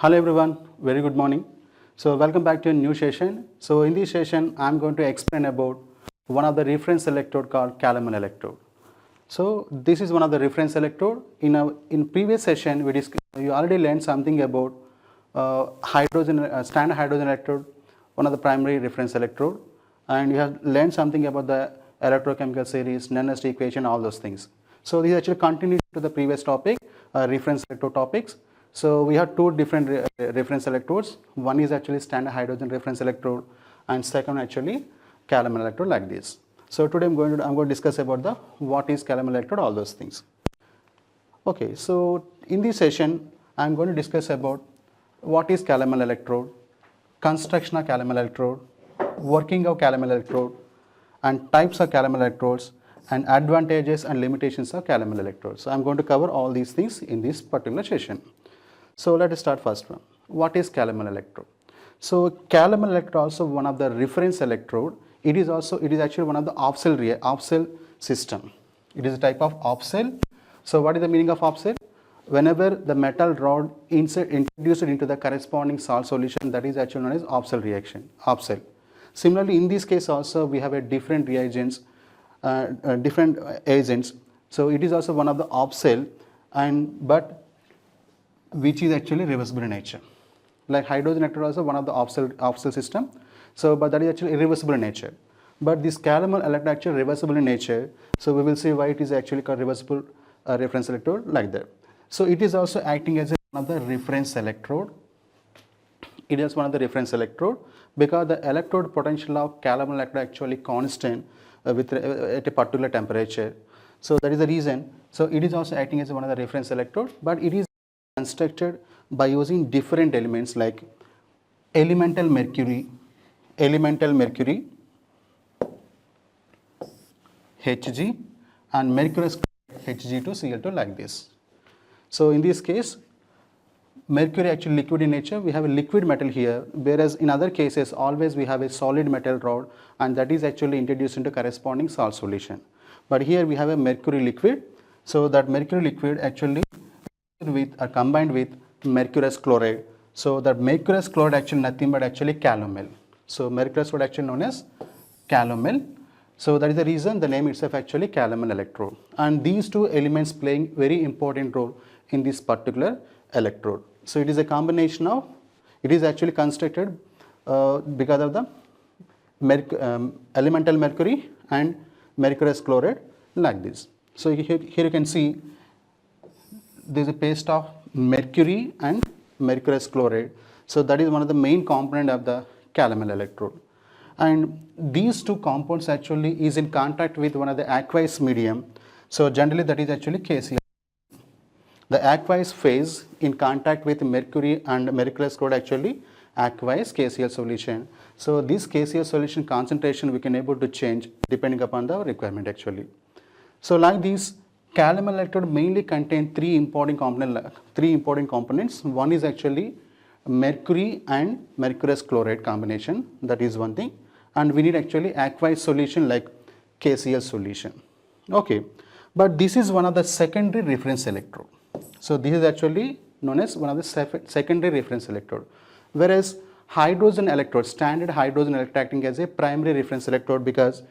Hello everyone, very good morning. So welcome back to a new session. So in this session, I'm going to explain about one of the reference electrode called Calomel electrode. So this is one of the reference electrode. In previous session, you already learned something about standard hydrogen electrode, one of the primary reference electrode, and you have learned something about the electrochemical series, Nernst equation, all those things. So this actually continues to the previous topic, reference electrode topics. So we have two different reference electrodes. One is actually standard hydrogen reference electrode, and second actually Calomel electrode like this. So today I'm going to discuss about what is Calomel electrode, all those things. Okay, so in this session I'm going to discuss about what is Calomel electrode, construction of Calomel electrode, working of Calomel electrode, and types of Calomel electrodes, and advantages and limitations of Calomel electrodes. So I'm going to cover all these things in this particular session. So let us start first one. What is Calomel electrode? So Calomel electrode also one of the reference electrode. It is actually one of the off-cell system. It is a type of off-cell. So what is the meaning of off-cell? Whenever the metal rod introduced into the corresponding salt solution, that is actually known as off-cell reaction. Off-cell. Similarly, in this case also we have a different reagents, different agents. So it is also one of the off-cell, but which is actually reversible in nature. Like hydrogen electrode also one of the off-cell system. So, but that is actually irreversible in nature. But this Calomel electrode actually reversible in nature. So we will see why it is actually called reversible reference electrode like that. So it is also acting as one of the reference electrode. It is one of the reference electrode because the electrode potential of Calomel electrode actually constant at a particular temperature. So that is the reason. So it is also acting as one of the reference electrode, but it is constructed by using different elements like elemental mercury, Hg, and mercurous Hg2Cl2 like this. So in this case, mercury actually liquid in nature. We have a liquid metal here, whereas in other cases always we have a solid metal rod, and that is actually introduced into corresponding salt solution. But here we have a mercury liquid. So that mercury liquid actually combined with mercurous chloride. So that mercurous chloride actually nothing but actually Calomel. So mercurous chloride actually known as Calomel. So that is the reason the name itself actually Calomel electrode. And these two elements playing very important role in this particular electrode. So it is a combination of, it is actually constructed because of the elemental mercury and mercurous chloride like this. So here you can see there is a paste of mercury and mercurous chloride. So that is one of the main component of the Calomel electrode. And these two compounds actually is in contact with one of the aqueous medium. So generally that is actually KCl. The aqueous phase in contact with mercury and mercurous chloride actually aqueous KCl solution. So this KCl solution concentration we can able to change depending upon the requirement actually. So like this, Calomel electrode mainly contain three important components. One is actually mercury and mercurous chloride combination. That is one thing. And we need actually aqueous solution like KCl solution. Okay. But this is one of the secondary reference electrode. So this is actually known as one of the secondary reference electrode. Whereas hydrogen electrode, standard hydrogen electrode acting as a primary reference electrode because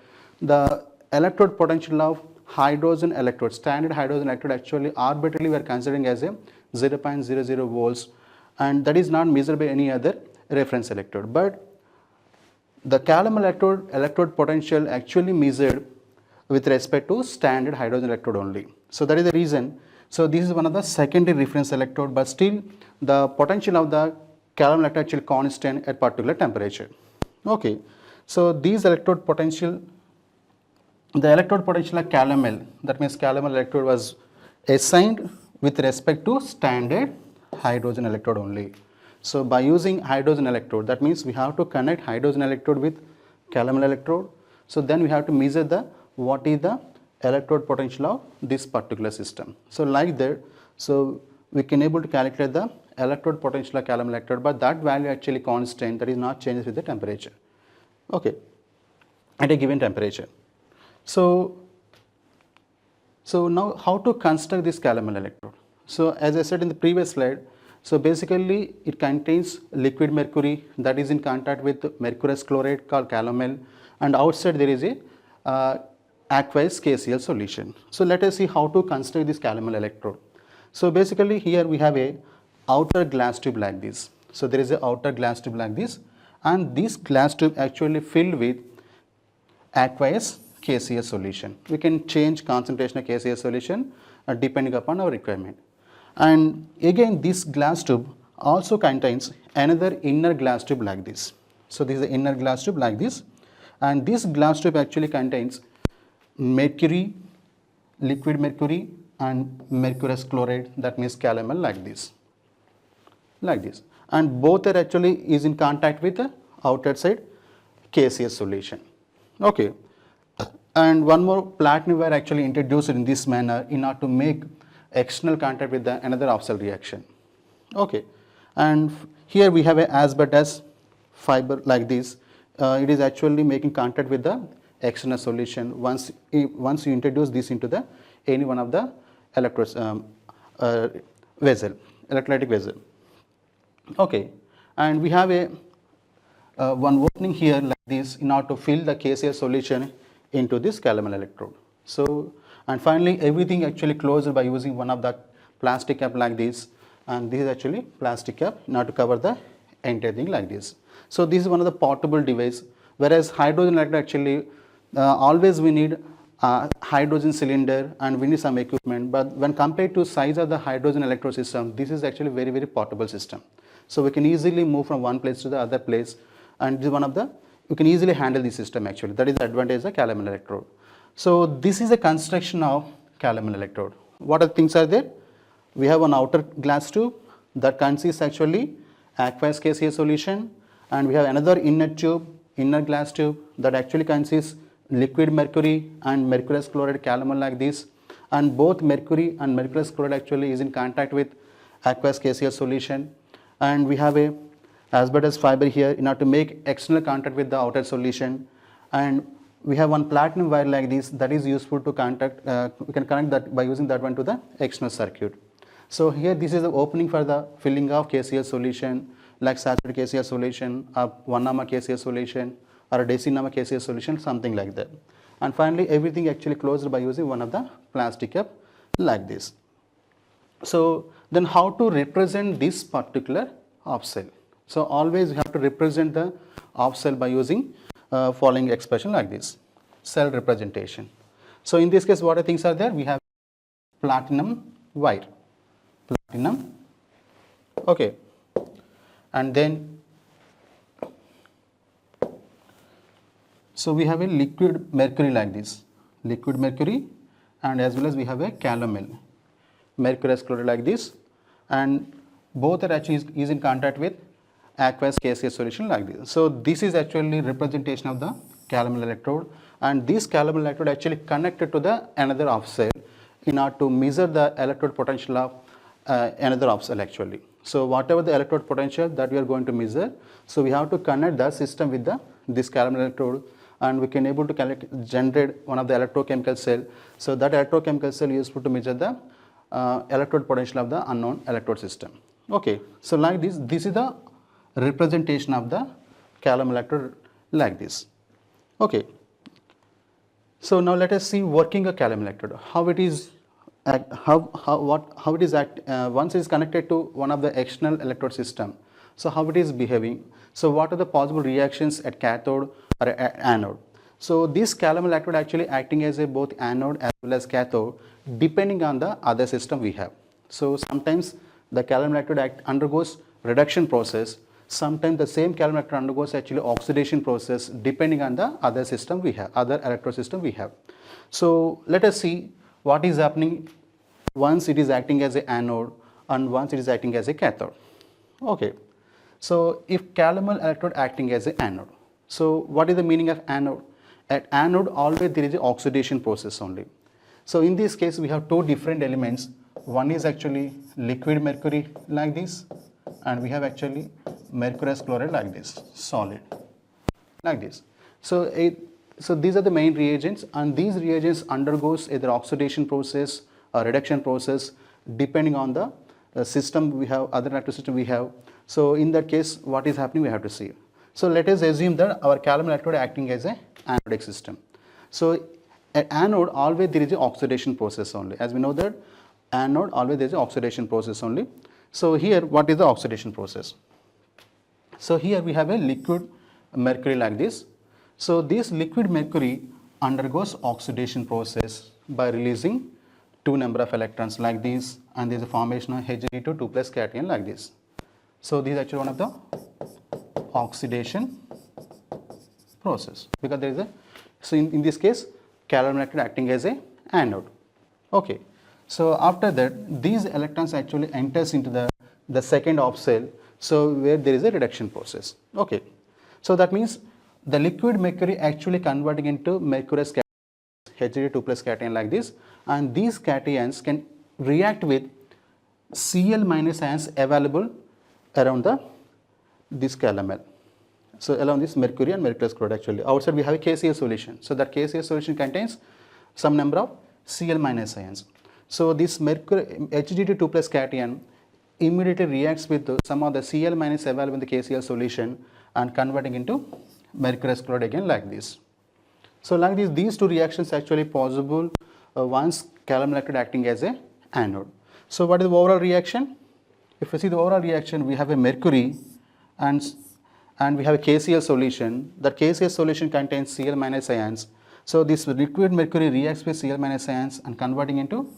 the electrode potential of hydrogen electrode, standard hydrogen electrode actually arbitrarily we are considering as a 0.00 volts, and that is not measured by any other reference electrode. But the Calomel electrode potential actually measured with respect to standard hydrogen electrode only. So that is the reason. So this is one of the secondary reference electrode, but still the potential of the Calomel electrode actually constant at particular temperature. Okay. So these electrode potential, the electrode potential of Calomel, that means Calomel electrode was assigned with respect to standard hydrogen electrode only. So by using hydrogen electrode, that means we have to connect hydrogen electrode with Calomel electrode. So then we have to measure what is the electrode potential of this particular system. So like that, so we can able to calculate the electrode potential of Calomel electrode, but that value actually constant, that is not changes with the temperature. Okay, at a given temperature. So now how to construct this Calomel electrode? So as I said in the previous slide, So basically it contains liquid mercury that is in contact with mercurous chloride called calomel, and outside there is a aqueous KCl solution. So let us see how to construct this calomel electrode. So basically here we have a outer glass tube like this. So there is a outer glass tube like this, and this glass tube actually filled with aqueous KCl solution. We can change concentration of KCl solution depending upon our requirement. And again this glass tube also contains another inner glass tube like this. So this is the inner glass tube like this, and this glass tube actually contains mercury, liquid mercury and mercurous chloride, that means calomel like this, and both are actually is in contact with the outer side KCl solution. Okay, and one more platinum wire actually introduced in this manner in order to make external contact with the another off-cell reaction. Okay, and here we have a asbestos fiber like this. It is actually making contact with the external solution once you introduce this into the any one of the electrolytic vessel. Okay, and we have a one opening here like this in order to fill the KCl solution into this calomel electrode. So, and finally everything actually closed by using one of the plastic cap like this, and this is actually plastic cap in order to cover the entire thing like this. So this is one of the portable device, whereas hydrogen electrode actually always we need hydrogen cylinder and we need some equipment, but when compared to size of the hydrogen electrode system, this is actually very portable system. So we can easily move from one place to the other place, and this is one of the, you can easily handle the system actually. That is the advantage of calomel electrode. So this is a construction of calomel electrode. What are the things are there? We have an outer glass tube that consists actually aqueous KCl solution, and we have another inner tube, inner glass tube that actually consists liquid mercury and mercurous chloride calomel like this, and both mercury and mercurous chloride actually is in contact with aqueous KCl solution, and we have a asbestos fiber here in order to make external contact with the outer solution, and we have one platinum wire like this that is useful to contact, we can connect that by using that one to the external circuit. So here this is the opening for the filling of KCl solution, like saturated KCl solution, or 1-nama KCl solution, or a decin-nama KCl solution, something like that. And finally everything actually closed by using one of the plastic cap like this. So then how to represent this particular off cell? So always you have to represent the off cell by using following expression like this, cell representation. So in this case what are things are there? We have platinum wire, platinum, okay, and then so we have a liquid mercury like this, liquid mercury, and as well as we have a calomel, mercurous chloride like this, and both are actually is in contact with aqueous KCl solution like this. So this is actually representation of the calomel electrode, and this calomel electrode actually connected to the another off cell in order to measure the electrode potential of another off cell actually. So whatever the electrode potential that we are going to measure, so we have to connect the system with the this calomel electrode, and we can able to generate one of the electrochemical cell. So that electrochemical cell is useful to measure the electrode potential of the unknown electrode system. Okay, so like this, this is the representation of the calomel electrode like this. Okay, so now let us see working a calomel electrode, how it is how it is once it is connected to one of the external electrode system. So how it is behaving. So what are the possible reactions at cathode or at anode. So this calomel electrode actually acting as a both anode as well as cathode depending on the other system we have. So sometimes the calomel electrode undergoes reduction process. Sometimes the same calomel electrode undergoes actually oxidation process depending on the other system we have, other electrode system we have. So let us see what is happening once it is acting as an anode and once it is acting as a cathode. Okay. So if calomel electrode acting as an anode, so what is the meaning of anode? At anode always there is an oxidation process only. So in this case we have two different elements. One is actually liquid mercury like this, and we have actually mercurous chloride like this, solid like this. So these are the main reagents, and these reagents undergoes either oxidation process or reduction process depending on the system we have, other reactor system we have. So in that case, what is happening we have to see. So let us assume that our calomel electrode acting as a anodic system. So at anode always there is an oxidation process only. As we know that anode always there is an oxidation process only. So here what is the oxidation process? So here we have a liquid mercury like this. So this liquid mercury undergoes oxidation process by releasing two number of electrons like this, and there is a formation of Hg2 2 plus cation like this. So this is actually one of the oxidation process, because there is a, so in this case calomel electrode acting as a anode. Okay. So after that these electrons actually enters into the second off cell, so where there is a reduction process. Okay. So that means the liquid mercury actually converting into mercurous cation, Hg2 plus cation like this, and these cations can react with Cl minus ions available around this calomel. So along this mercury and mercurous chloride actually. Outside we have a KCl solution. So that KCl solution contains some number of Cl minus ions. So this mercury Hg2 2 plus cation immediately reacts with some of the Cl minus available in the KCl solution and converting into mercurous chloride again like this. So like this, these two reactions actually possible once calomel electrode acting as a anode. So what is the overall reaction? If you see the overall reaction, we have a mercury and we have a KCl solution. That KCl solution contains Cl minus ions. So this liquid mercury reacts with Cl minus ions and converting into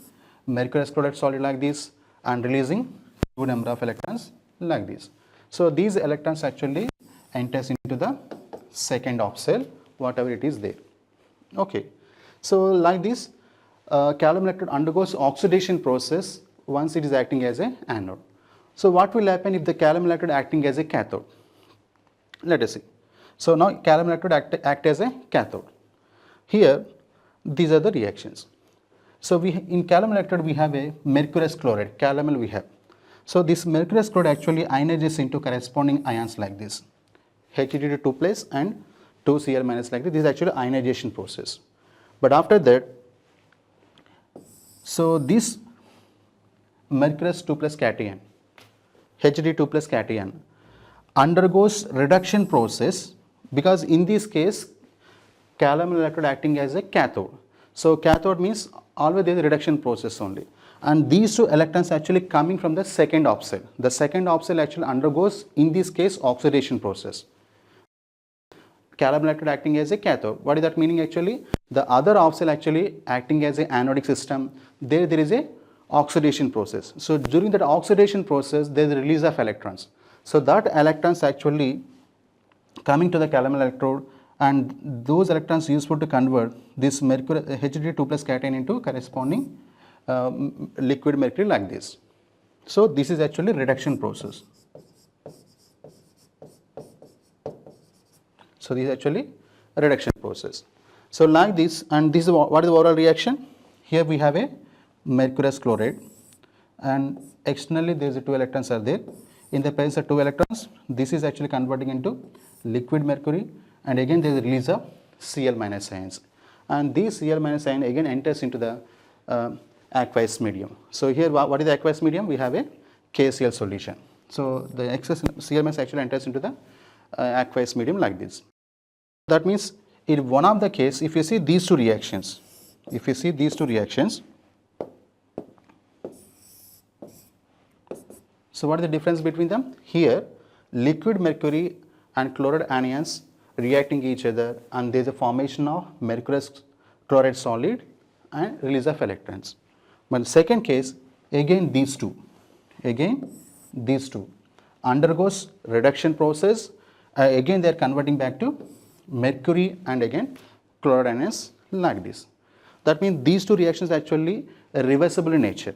mercurous chloride solid like this and releasing two number of electrons like this. So these electrons actually enters into the second off cell, whatever it is there. Okay. So like this, calomel electrode undergoes oxidation process once it is acting as a anode. So what will happen if the calomel electrode acting as a cathode? Let us see. So now calomel electrode act as a cathode. Here these are the reactions. So in calomel electrode we have a mercurous chloride, calomel we have. So this mercurous chloride actually ionizes into corresponding ions like this, Hg2 2 plus and 2 Cl minus like this. This is actually ionization process. But after that, so this mercurous 2 plus cation, Hg2 plus cation undergoes reduction process, because in this case calomel electrode acting as a cathode. So cathode means always there is a reduction process only, and these two electrons actually coming from the second off cell. The second off cell actually undergoes in this case oxidation process. Calomel electrode acting as a cathode. What is that meaning actually? The other off cell actually acting as an anodic system. There is a oxidation process. So during that oxidation process there is a release of electrons. So that electrons actually coming to the calomel electrode, and those electrons useful to convert this mercury Hg2 plus cation into corresponding liquid mercury like this. So this is actually reduction process. So this is actually a reduction process. So like this, and this is what is the overall reaction? Here we have a mercurous chloride, and externally there is 2 electrons are there. In the presence of 2 electrons, this is actually converting into liquid mercury, and again there is a release of Cl minus ions, and these Cl minus ion again enters into the aqueous medium. So here what is the aqueous medium? We have a KCl solution. So the excess Cl minus actually enters into the aqueous medium like this. That means in one of the case, if you see these two reactions, so what is the difference between them? Here liquid mercury and chloride anions reacting each other, and there is a formation of mercurous chloride solid and release of electrons. But in the second case, again these two undergoes reduction process. Again they are converting back to mercury and again chloride anions like this. That means these two reactions actually are reversible in nature.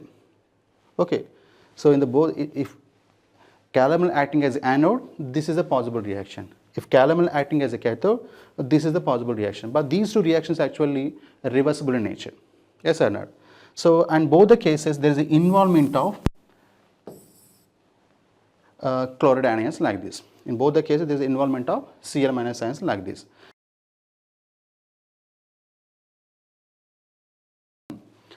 Okay. So in the both, if calomel acting as anode, this is a possible reaction. If calomel acting as a cathode, this is the possible reaction. But these two reactions actually are reversible in nature. Yes or not? So and both the cases there is the involvement of chloride anions like this. In both the cases there is the involvement of Cl minus ions like this.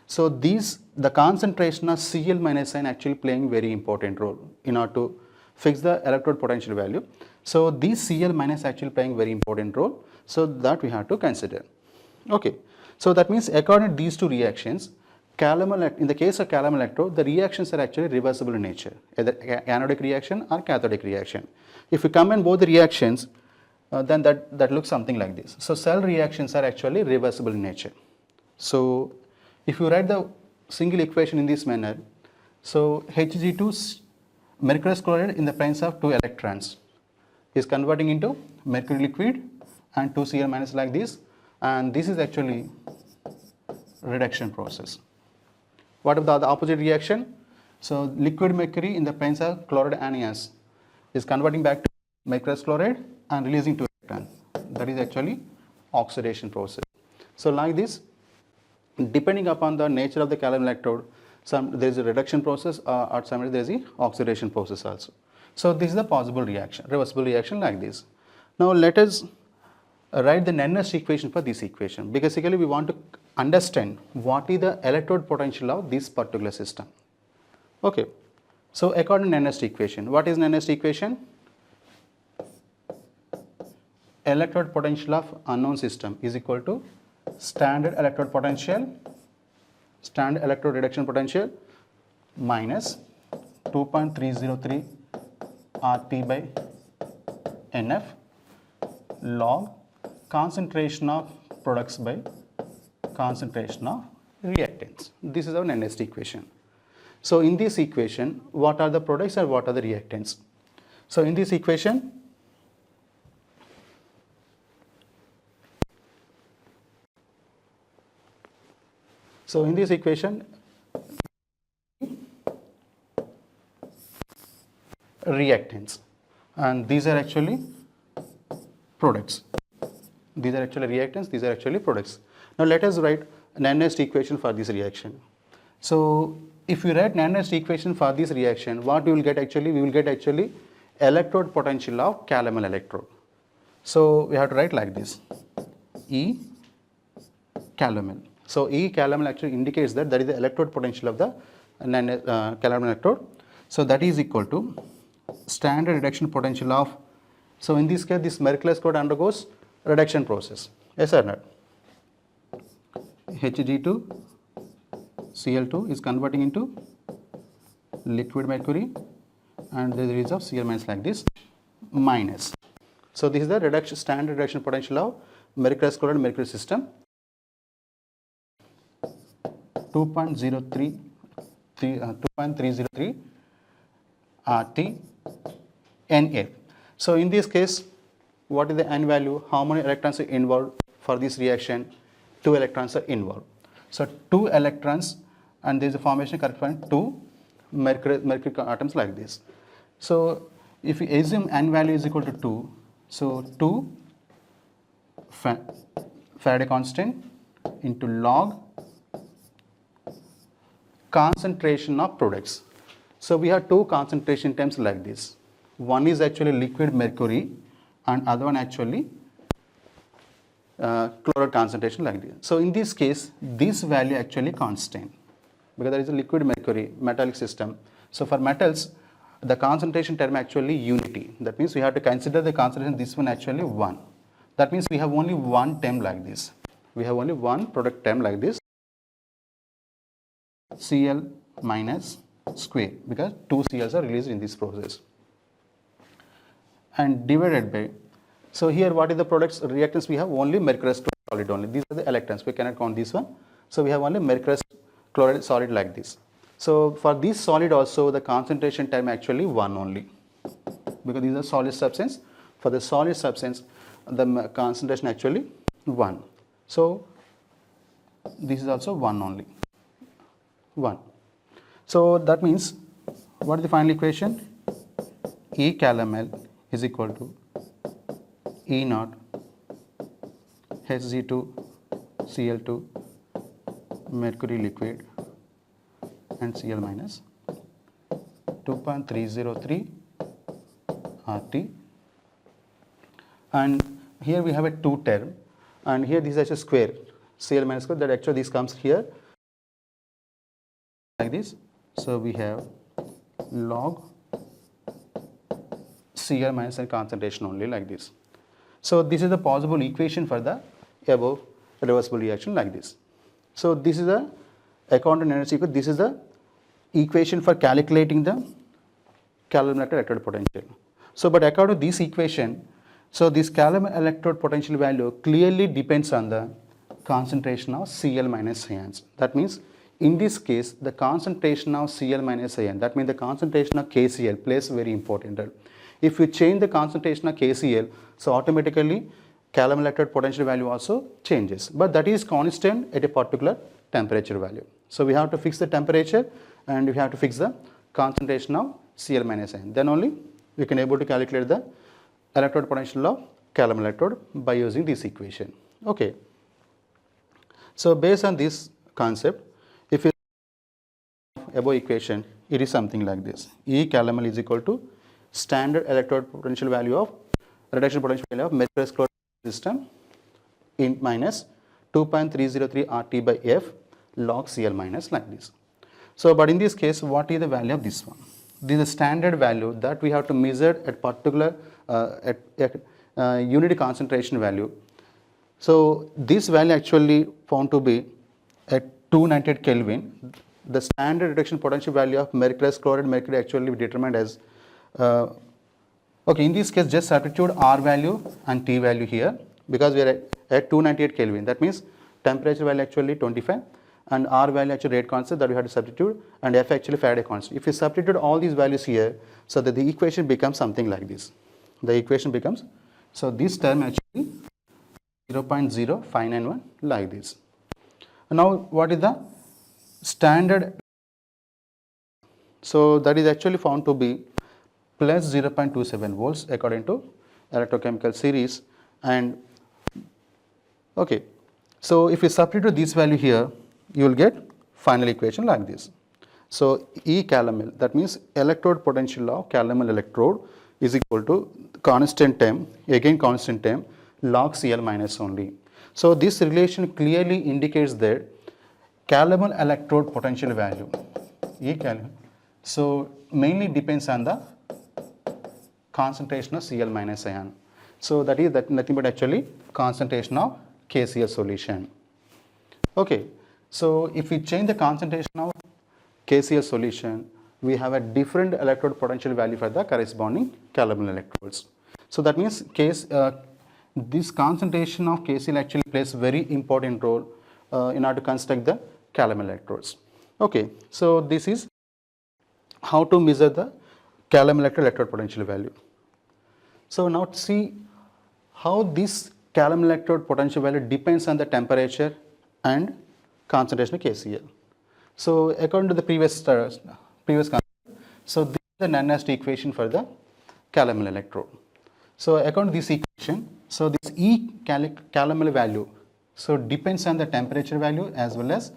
So the concentration of Cl minus sign actually playing very important role in order to fix the electrode potential value. So these Cl minus actually playing very important role, so that we have to consider. Okay, so that means according to these two reactions, Calomel, in the case of Calomel electrode, the reactions are actually reversible in nature, either anodic reaction or cathodic reaction. If you combine both the reactions, then that looks something like this. So cell reactions are actually reversible in nature. So if you write the single equation in this manner, so Hg2 mercurous chloride in the presence of 2 electrons is converting into mercury liquid and 2 Cl minus like this, and this is actually reduction process. What about the opposite reaction? So liquid mercury in the presence of chloride anions is converting back to mercurous chloride and releasing 2 electrons. That is actually oxidation process. So like this, depending upon the nature of the Calomel electrode, there is a reduction process or sometimes there is a oxidation process also. So this is the possible reaction, reversible reaction like this. Now let us write the Nernst equation for this equation. Basically we want to understand what is the electrode potential of this particular system. Okay, so according to Nernst equation, what is Nernst equation? Electrode potential of unknown system is equal to standard electrode potential, standard electrode reduction potential minus 2.303 RT by NF log concentration of products by concentration of reactants. This is our Nernst equation. So in this equation, what are the products and what are the reactants? So in this equation, reactants, and these are actually products. These are actually reactants, these are actually products. Now let us write Nernst equation for this reaction. So if we write Nernst equation for this reaction, what we will get actually? We will get actually electrode potential of Calomel electrode. So we have to write like this, E Calomel. So E Calomel actually indicates that is the electrode potential of the Calomel electrode. So that is equal to standard reduction potential of, so in this case this mercurous chloride undergoes reduction process, yes or not? Hg2 Cl2 is converting into liquid mercury and there is release of Cl minus like this minus. So this is the standard reduction potential of mercurous chloride mercury system, 2.303 RT Na. So in this case, what is the N value? How many electrons are involved for this reaction? 2 electrons are involved. So 2 electrons, and there is a formation corresponding to mercury atoms like this. So if we assume N value is equal to 2, so 2 Faraday constant into log concentration of products. So we have 2 concentration terms like this. One is actually liquid mercury and other one actually chloride concentration like this. So in this case, this value actually constant because there is a liquid mercury metallic system. So for metals, the concentration term actually unity. That means we have to consider the concentration, this one actually 1. That means we have only one term like this. We have only one product term like this, Cl minus square, because 2 Cls are released in this process, and divided by, so here what is the products reactants? We have only mercurous solid only. These are the electrons, we cannot count this one. So we have only mercurous chloride solid like this. So for this solid also the concentration term actually 1 only, because these are solid substance. For the solid substance the concentration actually 1. So this is also 1 only, 1. So that means what is the final equation? E Calomel is equal to E naught Hg2 Cl2 mercury liquid and Cl minus 2.303 RT, and here we have a 2 term, and here this is a square, Cl minus square, that actually this comes here like this. So we have log Cl minus and concentration only like this. So this is the possible equation for the above reversible reaction like this. So this is the according to energy equation, this is the equation for calculating the Calomel electrode potential. So but according to this equation, so this Calomel electrode potential value clearly depends on the concentration of Cl minus ions. That means in this case the concentration of Cl minus ion, that means the concentration of KCl plays very important role. If you change the concentration of KCl, so automatically Calomel electrode potential value also changes, but that is constant at a particular temperature value. So we have to fix the temperature and we have to fix the concentration of Cl minus ion. Then only we can able to calculate the electrode potential of Calomel electrode by using this equation. Okay. So based on this concept, if you above equation, it is something like this: E Calomel is equal to standard electrode potential value of reduction potential value of mercurous chloride system in minus 2.303 RT by F log Cl minus like this. So but in this case, what is the value of this one? This is the standard value that we have to measure at particular unit concentration value. So this value actually found to be at 298 Kelvin. The standard reduction potential value of mercurous chloride mercury actually determined as okay, in this case just substitute R value and T value here, because we are at 298 Kelvin. That means temperature value actually 25 and R value actually rate constant that we have to substitute, and F actually Faraday constant. If you substitute all these values here, so that the equation becomes something like this. The equation becomes, so this term actually 0.0591 like this. Now what is the standard? So that is actually found to be plus 0.27 volts according to electrochemical series. And okay, so if you substitute this value here, you will get final equation like this. So E Calomel, that means electrode potential of Calomel electrode is equal to constant term, again constant term, log Cl minus only. So this relation clearly indicates that Calomel electrode potential value, E Calomel, so mainly depends on the concentration of Cl minus ion. So that is nothing but actually concentration of KCl solution. Okay, so if we change the concentration of KCl solution, we have a different electrode potential value for the corresponding Calomel electrodes. So that means this concentration of KCl actually plays very important role in order to construct the Calomel electrodes. Okay, so this is how to measure the Calomel electrode potential value. So now see how this Calomel electrode potential value depends on the temperature and concentration of KCl. So according to the previous concept, so this is the Nernst equation for the Calomel electrode. So according to this equation, so this E Calomel value so depends on the temperature value as well as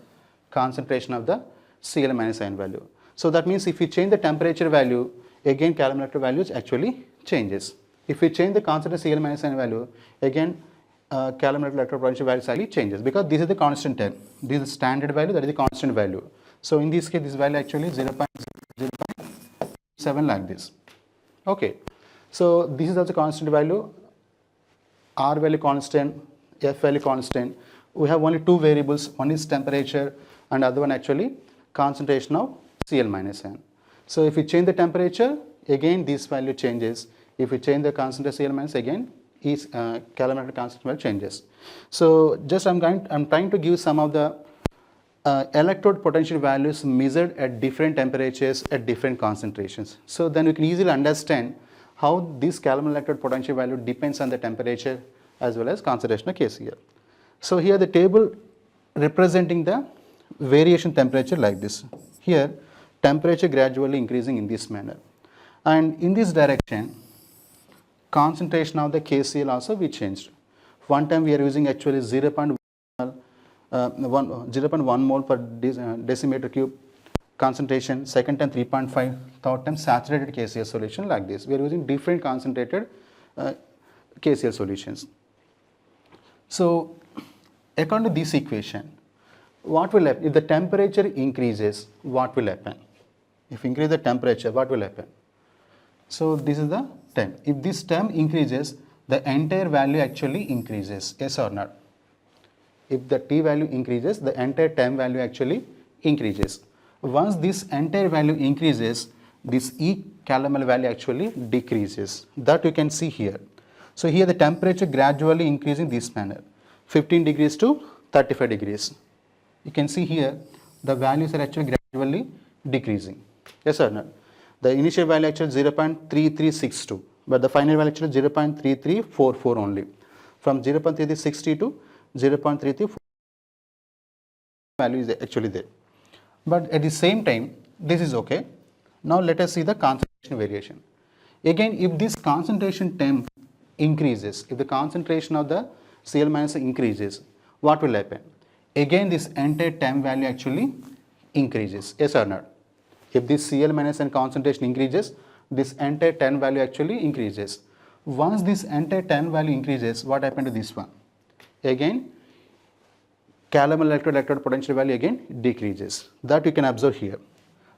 concentration of the Cl minus ion value. So that means if you change the temperature value, again Calomel electrode values actually changes. If we change the constant Cl minus ion value, again Calomel electrode potential value slightly changes, because this is the constant term. This is the standard value, that is the constant value. So in this case, this value actually 0.07 like this. Okay, so this is also constant value, R value constant, F value constant. We have only two variables, one is temperature and other one actually concentration of Cl minus ion. So if we change the temperature, again this value changes. If we change the concentration Cl minus, again is Calomel concentration value changes. So just I'm trying to give some of the electrode potential values measured at different temperatures at different concentrations. So then you can easily understand how this Calomel electrode potential value depends on the temperature as well as concentration of KCl. So here the table representing the variation temperature like this. Here temperature gradually increasing in this manner, and in this direction concentration of the KCl also we changed. One time we are using actually 0.1 mole per decimeter cube concentration, second time 3.5, third time saturated KCl solution like this. We are using different concentrated KCl solutions. So according to this equation, what will happen? If the temperature increases, what will happen? If increase the temperature, what will happen? So this is the term. If this term increases, the entire value actually increases, yes or not? If the t value increases, the entire term value actually increases. Once this entire value increases, this E Calomel value actually decreases. That you can see here. So here the temperature gradually increasing in this manner, 15 degrees to 35 degrees. You can see here the values are actually gradually decreasing. Yes or no? The initial value actually 0.3362, but the final value actually 0.3344 only. From 0.3360 to 0.33 value is actually there. But at the same time, this is okay. Now let us see the concentration variation. Again, if this concentration term increases, if the concentration of the Cl minus increases, what will happen? Again, this entire term value actually increases, yes or not? If this Cl minus and concentration increases, this entire term value actually increases. Once this entire term value increases, what happened to this one? Again, Calomel electrode potential value again decreases. That you can observe here.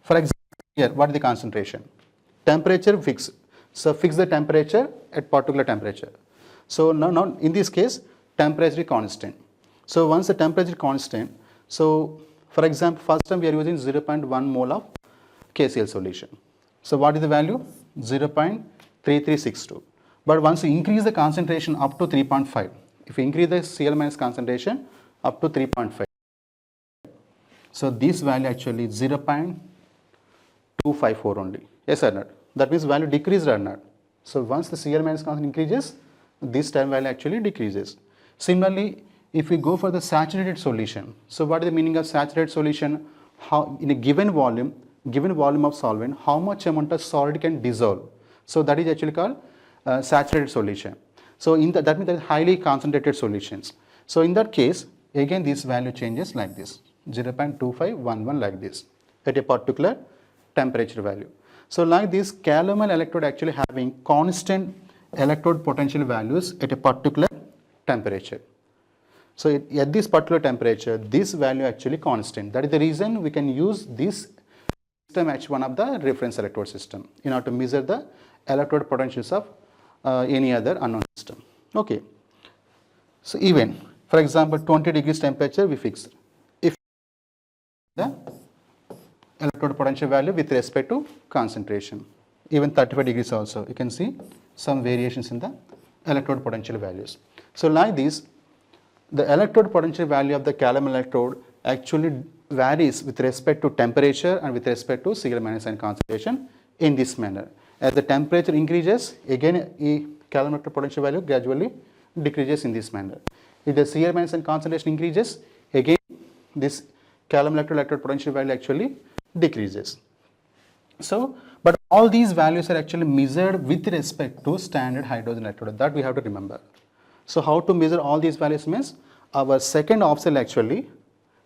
For example, here, what is the concentration? Temperature fix. So fix the temperature at particular temperature. So now in this case, temperature is constant. So once the temperature is constant, so for example, first time we are using 0.1 mole of KCl solution. So what is the value? 0.3362. But once you increase the concentration up to 3.5, if you increase the Cl minus concentration up to 3.5, so this value actually is 0.254 only. Yes or not? That means value decreased or not? So once the Cl minus concentration increases, this term value actually decreases. Similarly, if we go for the saturated solution, so what is the meaning of saturated solution? How in a given volume of solvent, how much amount of solid can dissolve? So that is actually called saturated solution. So in that means that is highly concentrated solutions. So in that case, again this value changes like this, 0.2511 like this at a particular temperature value. So like this, Calomel electrode actually having constant electrode potential values at a particular temperature. So at this particular temperature, this value actually constant. That is the reason we can use this system as one of the reference electrode system in order to measure the electrode potentials of any other unknown system. Okay. So even, for example, 20 degrees temperature we fix. If the electrode potential value with respect to concentration, even 35 degrees also, you can see some variations in the electrode potential values. So like this, the electrode potential value of the Calomel electrode actually varies with respect to temperature and with respect to Cl minus and concentration in this manner. As the temperature increases, again a Calomel electrode potential value gradually decreases in this manner. If the Cl minus and concentration increases, again this Calomel electrode potential value actually decreases. So, but all these values are actually measured with respect to standard hydrogen electrode. That we have to remember. So how to measure all these values means our second option actually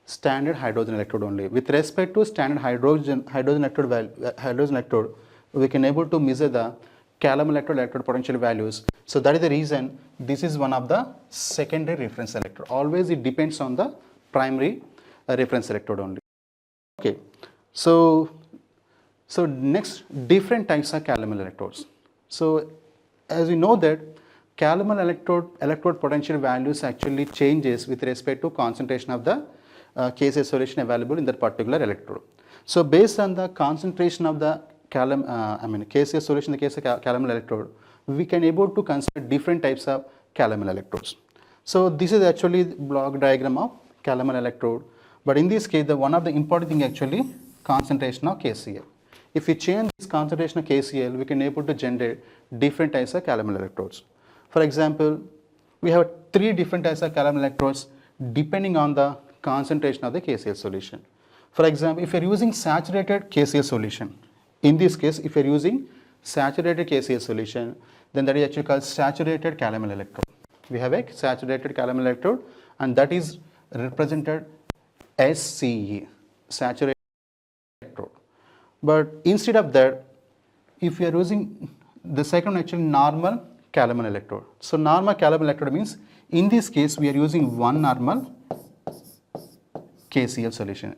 standard hydrogen electrode only. With respect to standard hydrogen electrode, we can able to measure the Calomel electrode potential values. So that is the reason this is one of the secondary reference electrode. Always it depends on the primary reference electrode only. Okay. So next, different types of Calomel electrodes. So as we know that Calomel electrode potential values actually changes with respect to concentration of the KCl solution available in that particular electrode. So based on the concentration of the KCl solution in the case of Calomel electrode, we can able to consider different types of Calomel electrodes. So this is actually block diagram of Calomel electrode, but in this case, the one of the important thing actually concentration of KCl. If we change this concentration of KCl, we can able to generate different types of Calomel electrodes. For example, we have 3 different types of Calomel electrodes depending on the concentration of the KCl solution. For example, if you are using saturated KCl solution, in this case, if you are using saturated KCl solution, then that is actually called saturated Calomel electrode. We have a saturated Calomel electrode, and that is represented as SCE, saturated electrode. But instead of that, if you are using the second actually normal Calomel electrode. So normal Calomel electrode means in this case we are using one normal KCl solution.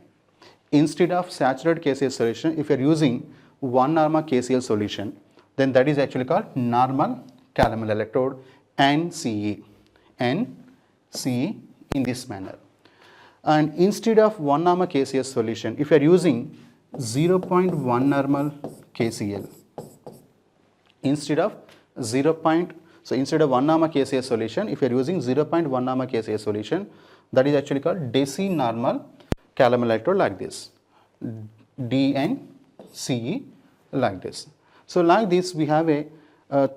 Instead of saturated KCl solution, if you are using 1 normal KCl solution, then that is actually called normal calomel electrode, NCE. NCE in this manner. And instead of 1 normal KCl solution, if you are using 0.1 normal KCl, instead of 1 normal KCl solution, if you are using 0.1 normal KCl solution, that is actually called deci normal calomel electrode, like this, DNCE, like this. So like this, we have a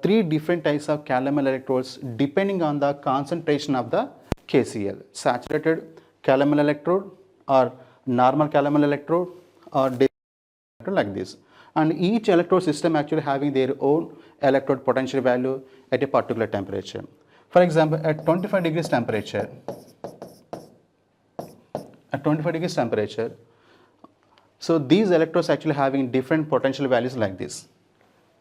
3 different types of calomel electrodes depending on the concentration of the KCl: saturated calomel electrode, or normal calomel electrode, or deci electrode, like this. And each electrode system actually having their own electrode potential value at a particular temperature. For example, at 25 degrees temperature, so these electrodes actually having different potential values like this.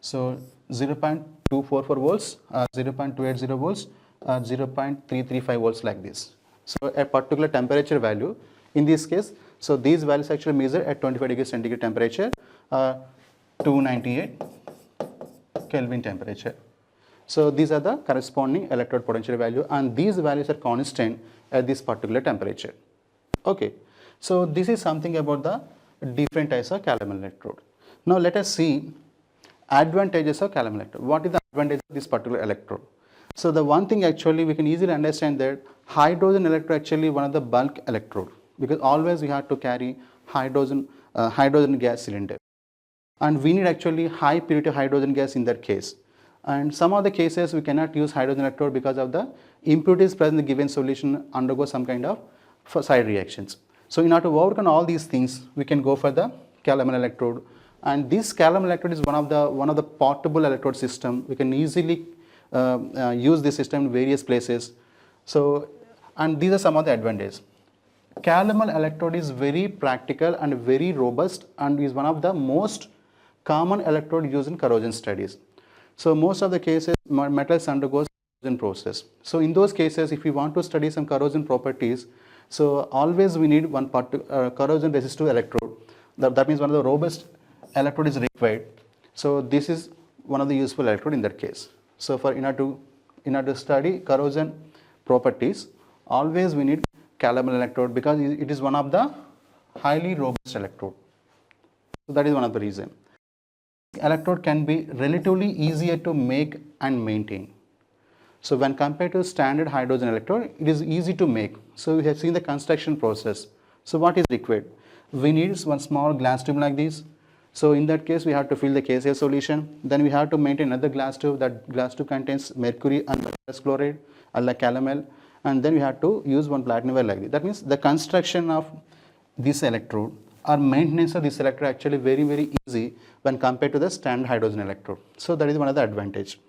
So 0.244 volts, 0.280 volts, 0.335 volts, like this. So a particular temperature value in this case, so these values actually measure at 25 degrees centigrade temperature, 298 Kelvin temperature. So these are the corresponding electrode potential value, and these values are constant at this particular temperature. Okay, so this is something about the different types of calomel electrode. Now let us see advantages of calomel electrode. What is the advantage of this particular electrode? So the one thing actually we can easily understand that hydrogen electrode actually one of the bulk electrode, because always we have to carry hydrogen gas cylinder, and we need actually high purity hydrogen gas in that case. And some of the cases we cannot use hydrogen electrode because of the impurities present in the given solution undergo some kind of side reactions. So in order to overcome all these things, we can go for the calomel electrode. And this calomel electrode is one of the portable electrode system. We can easily use this system in various places. So, and these are some of the advantages. Calomel electrode is very practical and very robust, and is one of the most common electrode used in corrosion studies. So most of the cases metals undergoes corrosion process. So in those cases, if we want to study some corrosion properties, so always we need one corrosion resistive electrode. That means one of the robust electrode is required. So this is one of the useful electrode in that case. So for in order to study corrosion properties, always we need calomel electrode, because it is one of the highly robust electrode. So that is one of the reason. Electrode can be relatively easier to make and maintain. So when compared to standard hydrogen electrode, it is easy to make. So we have seen the construction process. So what is required? We need one small glass tube like this. So in that case, we have to fill the KCl solution. Then we have to maintain another glass tube. That glass tube contains mercury and mercurous chloride, like calomel. And then we have to use one platinum wire like this. That means the construction of this electrode or maintenance of this electrode actually very, very easy when compared to the standard hydrogen electrode. So that is one of the advantage.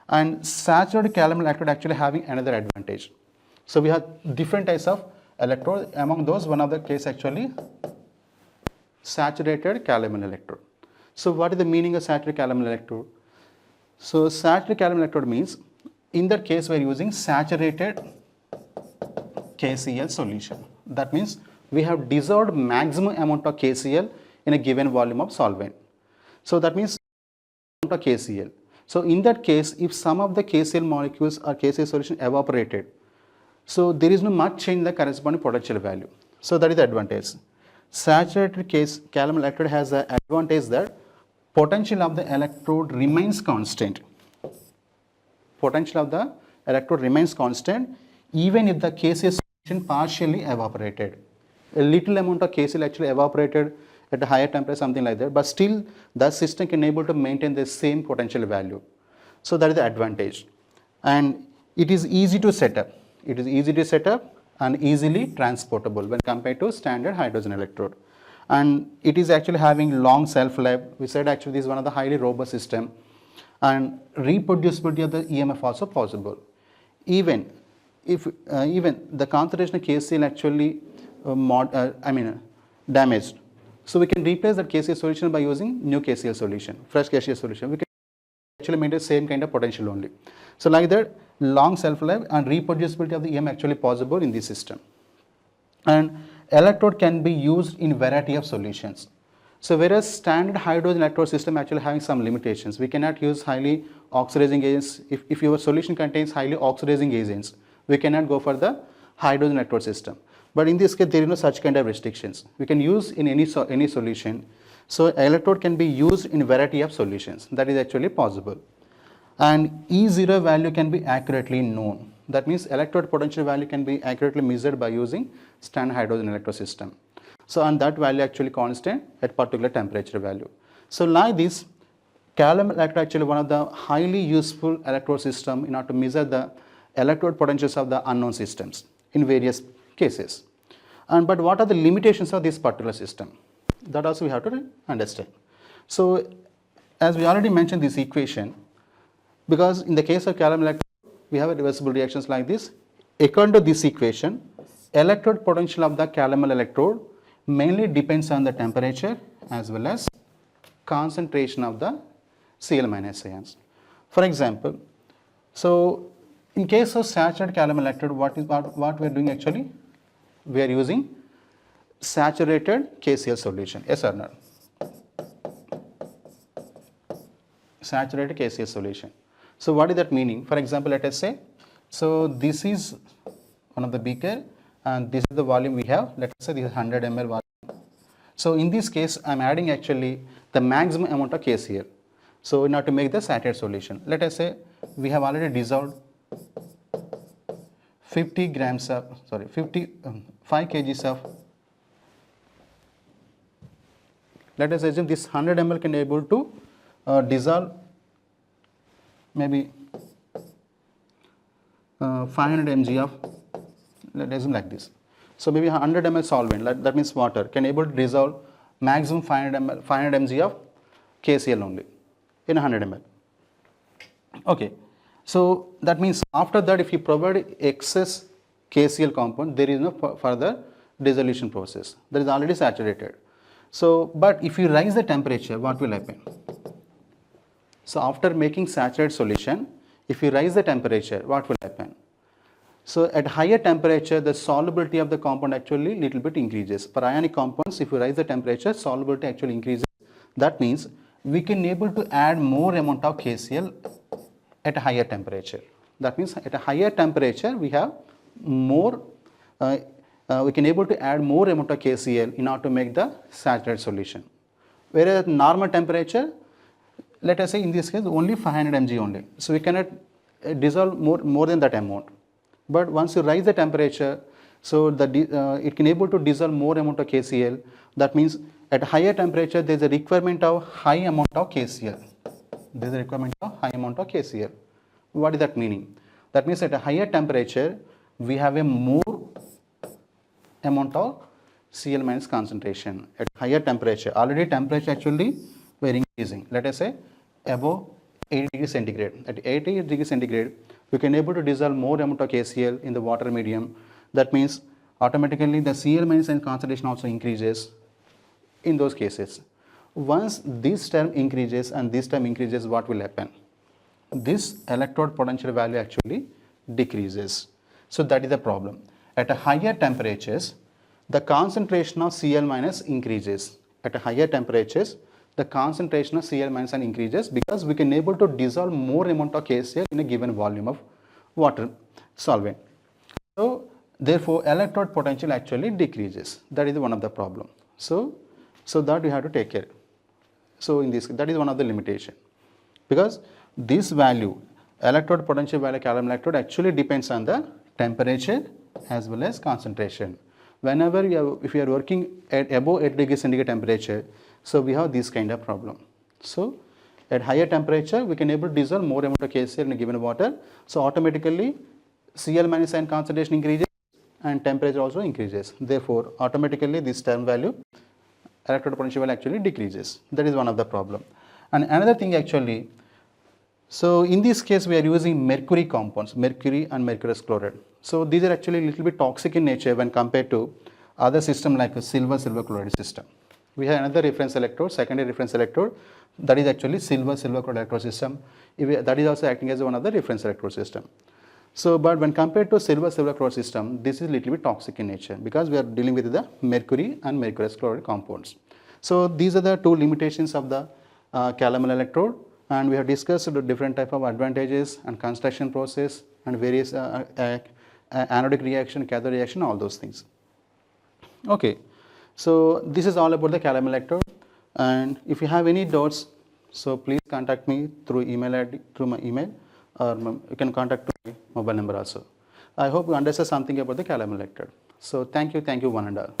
And saturated calomel electrode actually having another advantage. So we have different types of electrode. Among those, one of the case actually saturated calomel electrode. So what is the meaning of saturated calomel electrode? So saturated calomel electrode means, in that case we are using saturated KCl solution. That means we have dissolved maximum amount of KCl in a given volume of solvent. So that means amount of KCl. So in that case, if some of the KCl molecules or KCl solution evaporated, so there is no much change in the corresponding potential value. So that is the advantage. Saturated calomel electrode has the advantage that potential of the electrode remains constant. Potential of the electrode remains constant even if the KCl solution partially evaporated. A little amount of KCl actually evaporated at a higher temperature, something like that, but still the system can able to maintain the same potential value. So that is the advantage. And it is easy to set up. It is easy to set up and easily transportable when compared to standard hydrogen electrode. And it is actually having long shelf life. We said actually this is one of the highly robust system, and reproducibility of the EMF also possible. Even if even the concentration of KCl actually damaged, so we can replace that KCl solution by using new KCl solution, fresh KCl solution. We can actually maintain the same kind of potential only. So like that, long shelf life and reproducibility of the EM actually possible in this system. And electrode can be used in variety of solutions. So whereas standard hydrogen electrode system actually having some limitations, we cannot use highly oxidizing agents. If your solution contains highly oxidizing agents, we cannot go for the hydrogen electrode system. But in this case, there is no such kind of restrictions. We can use in any solution. So electrode can be used in variety of solutions. That is actually possible. And E0 value can be accurately known. That means electrode potential value can be accurately measured by using standard hydrogen electrode system. So and that value actually constant at particular temperature value. So like this, Calomel electrode actually one of the highly useful electrode system in order to measure the electrode potentials of the unknown systems in various cases. But what are the limitations of this particular system? That also we have to understand. So as we already mentioned this equation, because in the case of Calomel electrode, we have a reversible reactions like this. According to this equation, electrode potential of the Calomel electrode mainly depends on the temperature as well as concentration of the Cl- ions. For example, so in case of saturated Calomel electrode, what we are doing actually? We are using saturated KCl solution. Yes or no? Saturated KCl solution. So what is that meaning? For example, let us say, so this is one of the beaker and this is the volume we have. Let us say this is 100 ml volume. So in this case, I am adding actually the maximum amount of KCl. So in order to make the saturated solution, let us say we have already dissolved 5 kgs of, let us assume this 100 ml can be able to dissolve maybe 500 mg of, let us assume like this. So maybe 100 ml solvent, that means water, can able to dissolve maximum 500 mg of KCl only in 100 ml. Okay, so that means after that, if you provide excess KCl compound, there is no further dissolution process, that is already saturated. So, but if you raise the temperature, what will happen? So after making saturated solution, if you raise the temperature, what will happen? So at higher temperature, the solubility of the compound actually little bit increases. For ionic compounds, if you raise the temperature, solubility actually increases. That means we can able to add more amount of KCl at a higher temperature. That means at a higher temperature, we have more, we can able to add more amount of KCl in order to make the saturated solution. Whereas at normal temperature, let us say in this case only 500 mg only. So we cannot dissolve more than that amount. But once you raise the temperature, so it can able to dissolve more amount of KCl. That means at higher temperature there is a requirement of high amount of KCl. There is a requirement of high amount of KCl. What is that meaning? That means at a higher temperature we have a more amount of Cl- concentration at higher temperature. Already temperature actually we are increasing. Let us say above 80 degrees centigrade. At 80 degrees centigrade, we can able to dissolve more amount of KCl in the water medium. That means automatically the Cl- ion concentration also increases in those cases. Once this term increases and this term increases, what will happen? This electrode potential value actually decreases. So that is the problem. At a higher temperatures, the concentration of Cl- increases. At a higher temperatures, the concentration of Cl- increases because we can able to dissolve more amount of KCl in a given volume of water solvent. So therefore, electrode potential actually decreases. That is one of the problem. So that we have to take care. So in this, that is one of the limitation, because this value, electrode potential value Calomel electrode actually depends on the temperature as well as concentration. Whenever if you are working at above 8 degrees centigrade temperature, so we have this kind of problem. So at higher temperature, we can able to dissolve more amount of KCl in a given water. So automatically Cl- ion concentration increases and temperature also increases. Therefore, automatically this term value, electrode potential value actually decreases. That is one of the problem. And another thing actually, so in this case we are using mercury compounds, mercury and mercurous chloride. So these are actually a little bit toxic in nature when compared to other system like a silver chloride system. We have another reference electrode, secondary reference electrode, that is actually silver chloride electrode system. That is also acting as one of the reference electrode system. So, but when compared to silver chloride system, this is little bit toxic in nature because we are dealing with the mercury and mercurous chloride compounds. So, these are the two limitations of the calomel electrode, and we have discussed the different type of advantages and construction process and various anodic reaction, cathode reaction, all those things. Okay, so this is all about the calomel electrode, and if you have any doubts, so please contact me through email ID, through my email, or you can contact my mobile number also. I hope you understand something about the calomel electrode. So thank you one and all.